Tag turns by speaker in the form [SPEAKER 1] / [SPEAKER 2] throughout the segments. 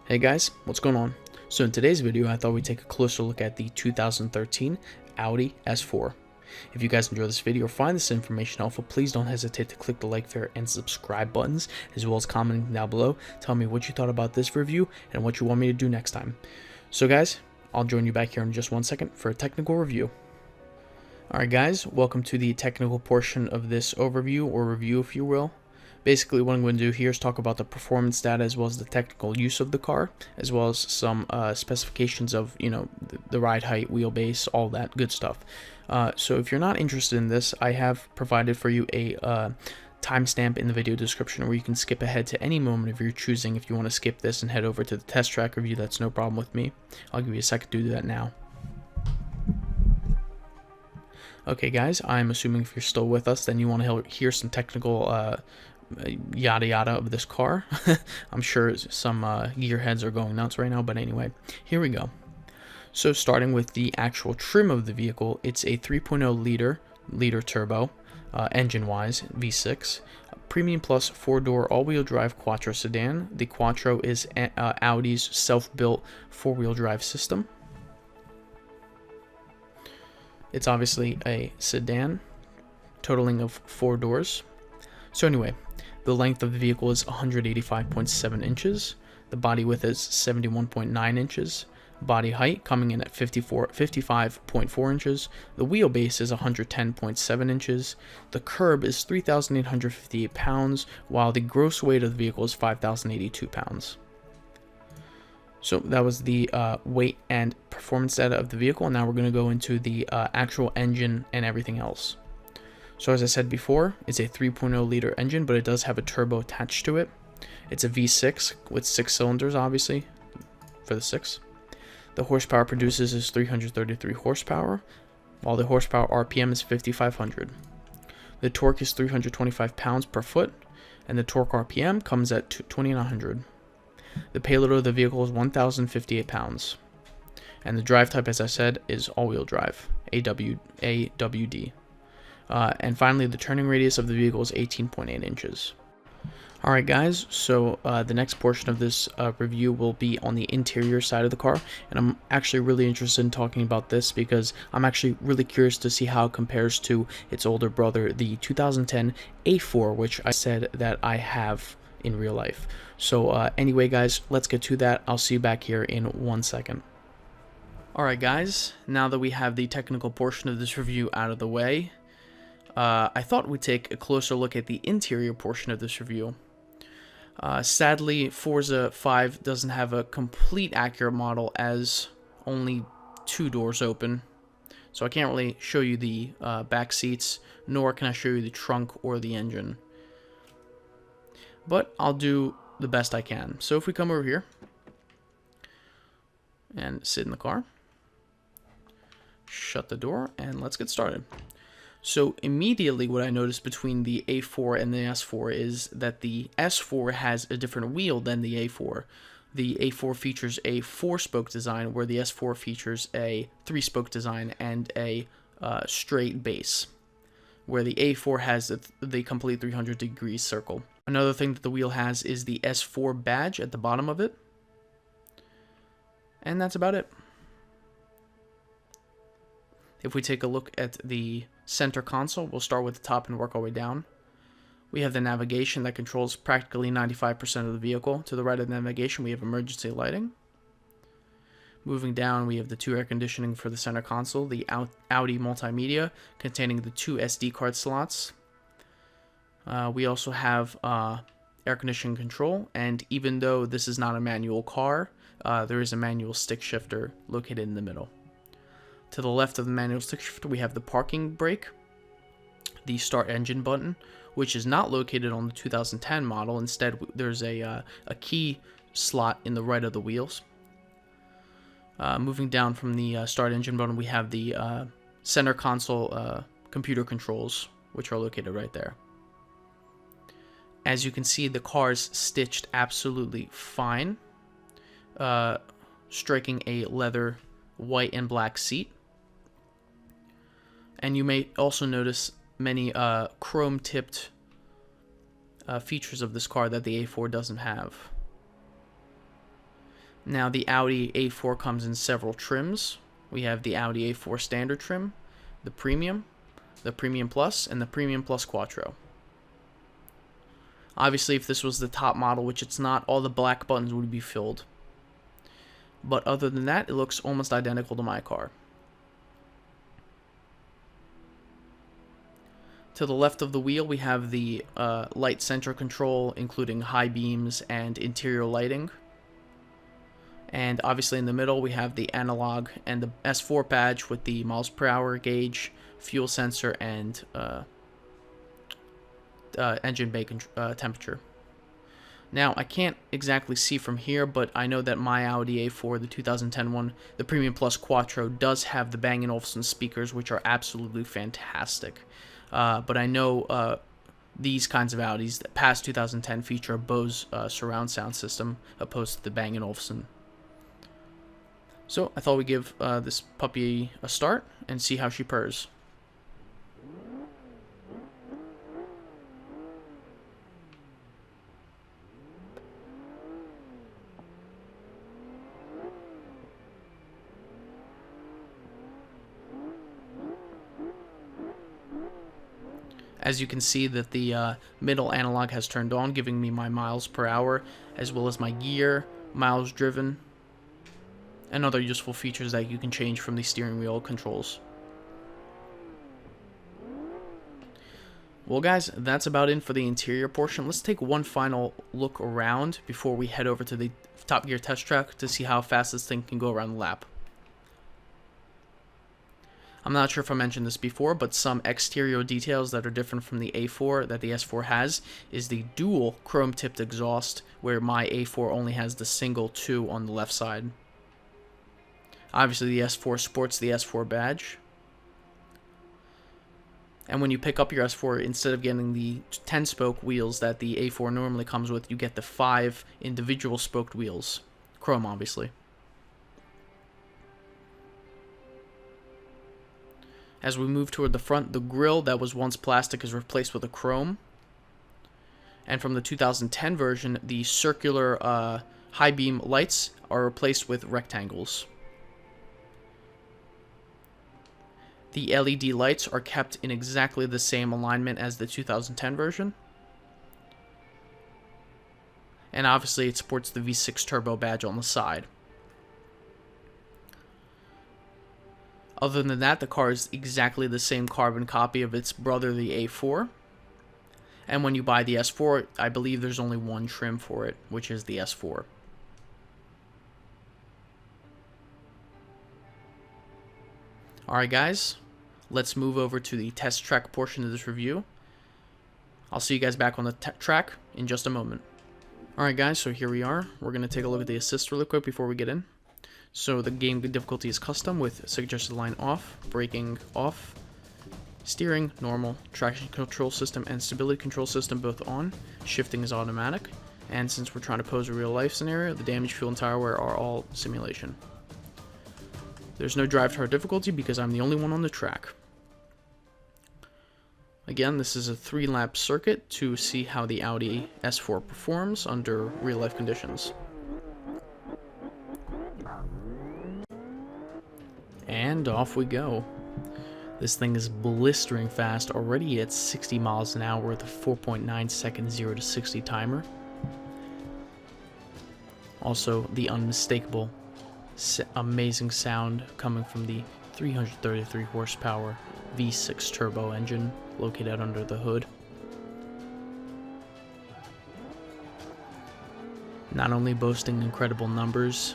[SPEAKER 1] Hey guys, what's going on? So in today's video, I thought we'd take a closer look at the 2013 Audi S4. If you guys enjoy this video or find this information helpful, please don't hesitate to click the like, share, and subscribe buttons, as well as commenting down below. Tell me what you thought about this review and what you want me to do next time. So guys, I'll join you back here in just 1 second for a technical review. Alright guys, welcome to the technical portion of this overview, or review if you will. Basically, what I'm going to do here is talk about the performance data as well as the technical use of the car, as well as some specifications of, the ride height, wheelbase, all that good stuff. So if you're not interested in this, I have provided for you a timestamp in the video description where you can skip ahead to any moment of your choosing. If you want to skip this and head over to the test track review, that's no problem with me. I'll give you a second to do that now. Okay guys, I'm assuming if you're still with us, then you want to hear some technical yada yada of this car. I'm sure some gearheads are going nuts right now, but anyway, here we go. So starting with the actual trim of the vehicle, it's a 3.0 liter turbo, engine-wise, V6, premium plus 4-door all-wheel drive Quattro sedan. The Quattro is Audi's self-built 4-wheel drive system. It's obviously a sedan, totaling of 4 doors. So anyway, the length of the vehicle is 185.7 inches. The body width is 71.9 inches. Body height coming in at 55.4 inches. The wheelbase is 110.7 inches. The curb is 3,858 pounds, while the gross weight of the vehicle is 5,082 pounds. So that was the weight and performance data of the vehicle, and now we're going to go into the actual engine and everything else. So as I said before, it's a 3.0 liter engine, but it does have a turbo attached to it. It's a V6 with 6 cylinders, obviously, for the 6. The horsepower produces is 333 horsepower, while the horsepower RPM is 5,500. The torque is 325 pounds per foot, and the torque RPM comes at 2,900. The payload of the vehicle is 1,058 pounds. And the drive type, as I said, is all-wheel drive, AWD. And finally, the turning radius of the vehicle is 18.8 inches. Alright guys, so the next portion of this review will be on the interior side of the car, and I'm actually really interested in talking about this because I'm actually really curious to see how it compares to its older brother, the 2010 A4, which I said that I have in real life. So anyway guys, let's get to that. I'll see you back here in 1 second. Alright guys, now that we have the technical portion of this review out of the way, I thought we'd take a closer look at the interior portion of this review. Sadly, Forza 5 doesn't have a complete accurate model as only 2 doors open, so I can't really show you the back seats, nor can I show you the trunk or the engine. But I'll do the best I can. So if we come over here and sit in the car, shut the door, and let's get started. So immediately what I noticed between the A4 and the S4 is that the S4 has a different wheel than the A4. The A4 features a 4-spoke design, where the S4 features a 3-spoke design and a straight base, where the A4 has the complete 300-degree circle. Another thing that the wheel has is the S4 badge at the bottom of it. And that's about it. If we take a look at the center console, we'll start with the top and work our way down. We have the navigation that controls practically 95% of the vehicle. To the right of the navigation, we have emergency lighting. Moving down, we have the 2 air conditioning for the center console, the Audi multimedia containing the 2 SD card slots. We also have air conditioning control, and even though this is not a manual car, there is a manual stick shifter located in the middle. To the left of the manual stick shifter, we have the parking brake, the start engine button, which is not located on the 2010 model. Instead, there's a key slot in the right of the wheels. Moving down from the start engine button, we have the center console computer controls, which are located right there. As you can see, the car's stitched absolutely fine, striking a leather white and black seat. And you may also notice many chrome-tipped features of this car that the A4 doesn't have. Now the Audi A4 comes in several trims. We have the Audi A4 standard trim, the Premium Plus, and the Premium Plus Quattro. Obviously, if this was the top model, which it's not, all the black buttons would be filled. But other than that, it looks almost identical to my car. To the left of the wheel, we have the light center control, including high beams and interior lighting. And obviously in the middle, we have the analog and the S4 badge with the miles per hour gauge, fuel sensor, and engine bay temperature. Now, I can't exactly see from here, but I know that my Audi A4, the 2010 one, the Premium Plus Quattro, does have the Bang & Olufsen speakers, which are absolutely fantastic. But I know these kinds of Audis, that past 2010, feature a Bose surround sound system, opposed to the Bang & Olufsen. So, I thought we'd give this puppy a start and see how she purrs. As you can see that the middle analog has turned on, giving me my miles per hour, as well as my gear, miles driven, and other useful features that you can change from the steering wheel controls. Well guys, that's about it for the interior portion. Let's take one final look around before we head over to the Top Gear test track to see how fast this thing can go around the lap. I'm not sure if I mentioned this before, but some exterior details that are different from the A4 that the S4 has is the dual chrome-tipped exhaust, where my A4 only has the single 2 on the left side. Obviously, the S4 sports the S4 badge. And when you pick up your S4, instead of getting the 10-spoke wheels that the A4 normally comes with, you get the 5 individual spoked wheels. Chrome, obviously. As we move toward the front, the grille that was once plastic is replaced with a chrome. And from the 2010 version, the circular high beam lights are replaced with rectangles. The LED lights are kept in exactly the same alignment as the 2010 version. And obviously it sports the V6 turbo badge on the side. Other than that, the car is exactly the same carbon copy of its brother, the A4. And when you buy the S4, I believe there's only one trim for it, which is the S4. Alright guys, let's move over to the test track portion of this review. I'll see you guys back on the track in just a moment. Alright guys, so here we are. We're going to take a look at the assist really quick before we get in. So the game difficulty is custom with suggested line off, braking off, steering normal, traction control system and stability control system both on, shifting is automatic, and since we're trying to pose a real life scenario, the damage, fuel, and tire wear are all simulation. There's no drive to hard difficulty because I'm the only one on the track. Again, this is a 3-lap circuit to see how the Audi S4 performs under real life conditions. And off we go. This thing is blistering fast, already at 60 miles an hour with a 4.9 second 0 to 60 timer. Also, the unmistakable, amazing sound coming from the 333 horsepower V6 turbo engine located under the hood. Not only boasting incredible numbers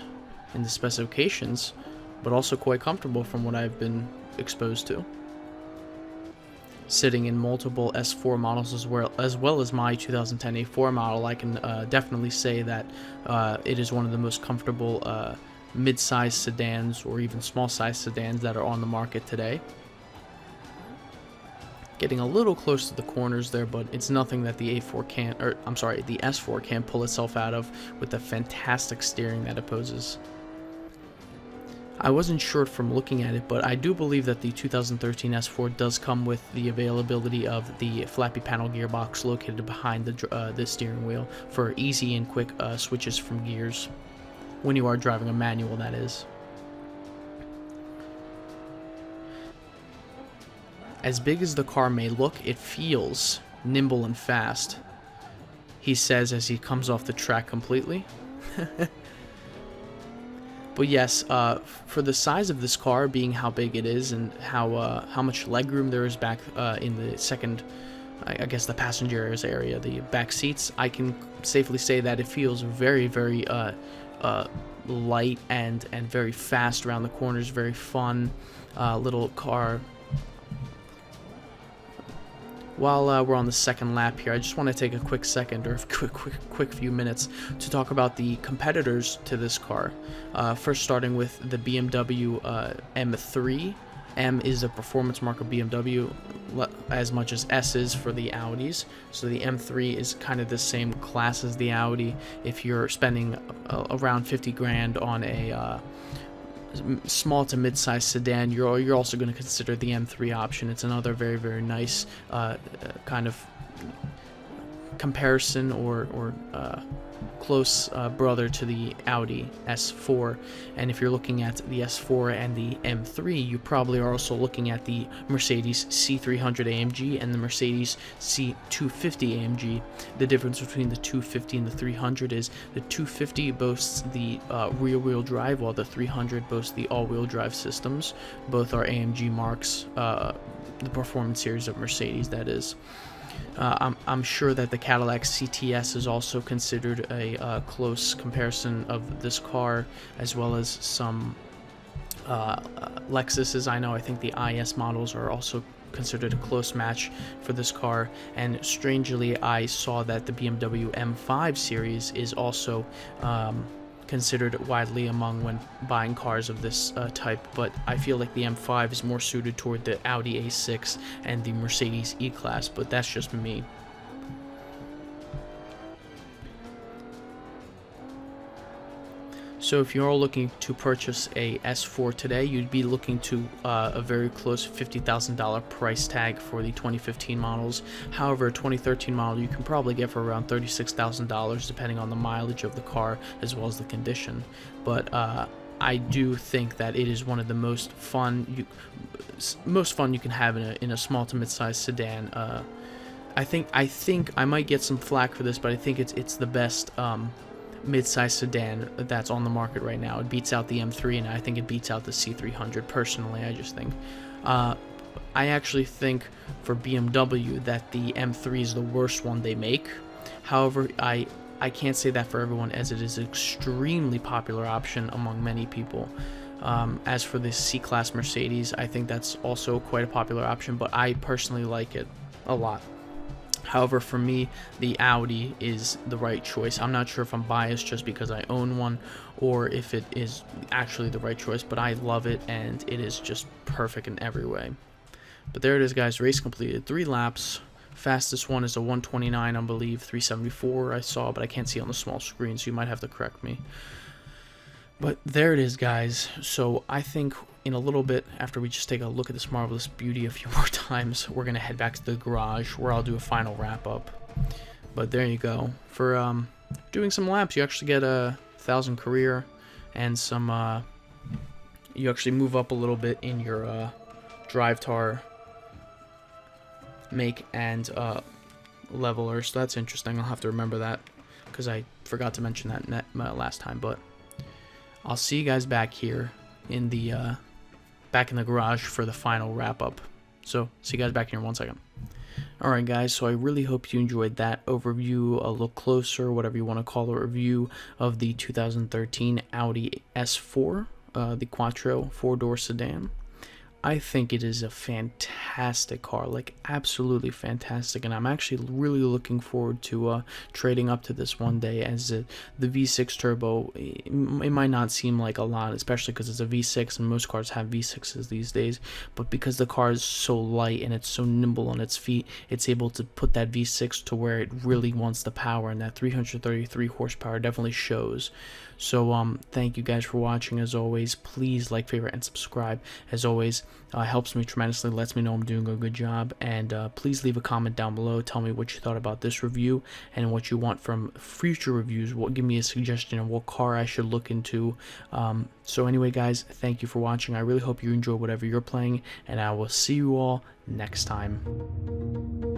[SPEAKER 1] in the specifications, but also quite comfortable from what I've been exposed to. Sitting in multiple S4 models as well as my 2010 A4 model, I can definitely say that it is one of the most comfortable mid-size sedans or even small-size sedans that are on the market today. Getting a little close to the corners there, but it's nothing that the A4 can't, or I'm sorry, the S4 can't pull itself out of with the fantastic steering that it poses. I wasn't sure from looking at it, but I do believe that the 2013 S4 does come with the availability of the flappy panel gearbox located behind the steering wheel for easy and quick switches from gears. when you are driving a manual, that is. As big as the car may look, it feels nimble and fast, he says as he comes off the track completely. But yes, for the size of this car, being how big it is and how much legroom there is back in the second, I guess the passenger's area, the back seats, I can safely say that it feels very, very light and very fast around the corners. Very fun little car. While we're on the second lap here, I just want to take a quick second, or quick few minutes, to talk about the competitors to this car. First, starting with the BMW M3. M is a performance mark of BMW, as much as S is for the Audis. So the M3 is kind of the same class as the Audi. If you're spending around 50 grand on a small to mid-size sedan, you're also going to consider the M3 option. It's another very, very nice kind of comparison or close brother to the Audi S4. And if you're looking at the S4 and the M3, you probably are also looking at the Mercedes C300 AMG and the Mercedes C250 AMG. The difference between the 250 and the 300 is the 250 boasts the rear-wheel drive, while the 300 boasts the all-wheel drive systems. Both are AMG marks, the performance series of Mercedes, that is. I'm sure that the Cadillac CTS is also considered a close comparison of this car, as well as some Lexuses. I think the IS models are also considered a close match for this car. And strangely, I saw that the BMW M5 series is also considered widely among when buying cars of this type, but I feel like the M5 is more suited toward the Audi A6 and the Mercedes E-Class, but that's just me. So if you're looking to purchase a S4 today, you'd be looking to a very close $50,000 price tag for the 2015 models. However, a 2013 model you can probably get for around $36,000 depending on the mileage of the car as well as the condition. But I do think that it is one of the most fun you can have in a small to mid-sized sedan. I think I might get some flack for this, but I think it's the best mid-size sedan that's on the market right now. It beats out the M3, and I think it beats out the C300 personally. I just think I actually think for BMW that the M3 is the worst one they make. However, I can't say that for everyone, as it is an extremely popular option among many people. As for the C-Class Mercedes, I think that's also quite a popular option, but I personally like it a lot. However, for me, the Audi is the right choice. I'm not sure if I'm biased just because I own one, or if it is actually the right choice, but I love it, and it is just perfect in every way. But there it is, guys. Race completed. 3 laps. Fastest one is a 129, I believe. 374 I saw, but I can't see on the small screen, so you might have to correct me. But there it is, guys. So I think in a little bit, after we just take a look at this marvelous beauty a few more times, we're going to head back to the garage where I'll do a final wrap-up. But there you go. For doing some laps, you actually get a 1,000 career and some... you actually move up a little bit in your drive tar make and leveler. So that's interesting. I'll have to remember that because I forgot to mention that last time. But I'll see you guys back here in the back in the garage for the final wrap up. So see you guys back here in 1 second. Alright guys, so I really hope you enjoyed that overview, a look closer, whatever you want to call a review of the 2013 Audi S4, the Quattro 4-door sedan. I think it is a fantastic car, like absolutely fantastic, and I'm actually really looking forward to trading up to this one day, as the V6 turbo, it might not seem like a lot, especially because it's a V6 and most cars have V6s these days, but because the car is so light and it's so nimble on its feet, it's able to put that V6 to where it really wants the power, and that 333 horsepower definitely shows. So thank you guys for watching. As always, please like, favorite, and subscribe. As always, helps me tremendously, lets me know I'm doing a good job. And please leave a comment down below. Tell me what you thought about this review and what you want from future reviews. Give me a suggestion of what car I should look into. So anyway, guys, thank you for watching. I really hope you enjoy whatever you're playing, and I will see you all next time.